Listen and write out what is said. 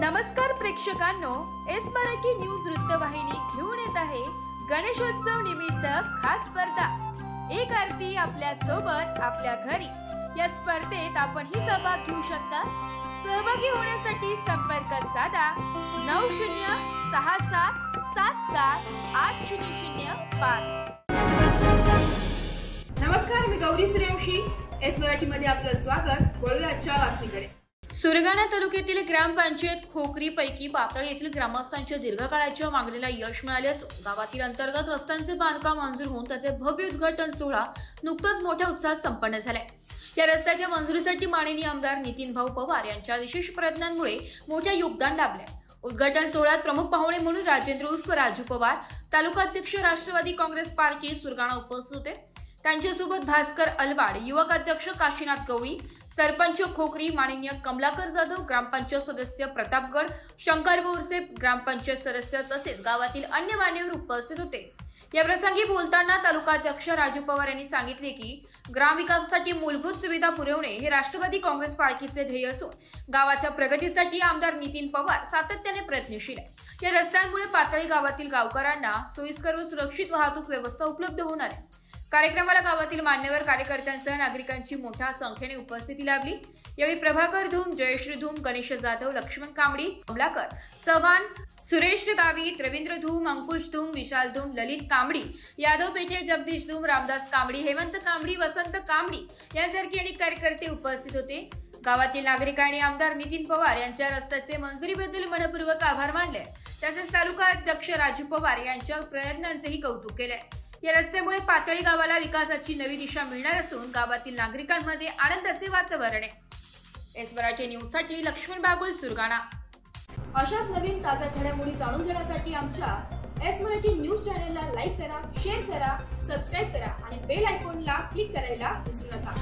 नमस्कार प्रेक्षकांनो, S Marathi news वृत्तवाहिनी घेऊन येत आहे गणेशोत्सव निमित्त खास स्पर्धा एक आरती आपल्या सोबत आपल्या घरी। या स्पर्धेत आपणही सहभाग घेऊ शकता। सहभागी होण्यासाठी संपर्क साधा 9067778005। नमस्कार, मी गौरी सूर्यवंशी, एस मराठी मध्ये आपलं स्वागत। बोलूया आजच्या बातमीकडे। सुरगाणा तालुक्यातील ग्रामपंचायत खोकरी पैकी पातळ येथील ग्रामस्थांच्या दीर्घकाळाच्या मागणीला यश मिळाले असून गावातील अंतर्गत रस्त्यांचे बांधकाम मंजूर होऊन त्याचे भव्य उद्घाटन सोहळा नुकताच मोठ्या उत्साहात संपन्न झालाय। या रस्त्याच्या मंजुरीसाठी माननीय आमदार नितीन भाऊ पवार यांच्या विशेष प्रयत्नांमुळे मोठे योगदान लाभले। उद्घाटन सोहळ्यात प्रमुख पाहुणे म्हणून राजेंद्र उर्फ राजू पवार, तालुका अध्यक्ष राष्ट्रवादी काँग्रेस पार्टी सुरगाणा उपस्थित होते। त्यांच्यासोबत भास्कर अलवाड, युवक अध्यक्ष काशीनाथ गवळी, सरपंच खोकरी माननीय कमलाकर जाधव, ग्रामपंचायत सदस्य प्रतापगड, शंकर बोरसे ग्रामपंचायत सदस्य तसेच गावातील अन्य मान्यवर उपस्थित होते। या प्रसंगी बोलताना तालुका अध्यक्ष राजू पवार यांनी सांगितले की ग्राम विकासासाठी मूलभूत सुविधा पुरवणे हे राष्ट्रवादी काँग्रेस पार्टीचे ध्येय असून गावाच्या प्रगतीसाठी आमदार नितीन पवार सातत्याने प्रयत्नशील आहे। या रस्त्यांमुळे पातळी गावातील गावकऱ्यांना सोयीस्कर व सुरक्षित वाहतूक व्यवस्था उपलब्ध होणार आहे। कार्यक्रमाला गावातील मान्यवर कार्यकर्त्यांसह नागरिकांची मोठ्या संख्येने उपस्थिती लाभली। यावेळी प्रभाकर धूम, जयश्री धूम, गणेश जाधव, लक्ष्मण कांबडी, कमलाकर चव्हाण, सुरेश गावित, रवींद्र धूम, अंकुश धूम, विशाल धूम, ललित कांबडी, यादव पेठे, जगदीश धूम, रामदास कांबडी, हेमंत कांबडी, वसंत कांबडी यांसारखे अनेक कार्यकर्ते उपस्थित होते। गावातील नागरिकांनी आमदार नितीन पवार यांच्या रस्त्याचे मंजुरीबद्दल मनपूर्वक आभार मानले। तसेच तालुका अध्यक्ष राजू पवार यांच्या प्रयत्नांचेही कौतुक केले। या रस्त्यामुळे पातळी गावाला विकासाची नवी दिशा मिळणार असून गावातील नागरिकांमध्ये आनंदाचे वातावरण आहे। एस मराठी न्यूज साठी लक्ष्मण बागुल, सुरगाणा। अशाच नवीन ताज्या घडामोडी जाणून घेण्यासाठी आमच्या एस मराठी न्यूज चॅनलला लाईक करा, शेअर करा, सबस्क्राइब करा आणि बेल आयकॉनला क्लिक करायला विसरू नका।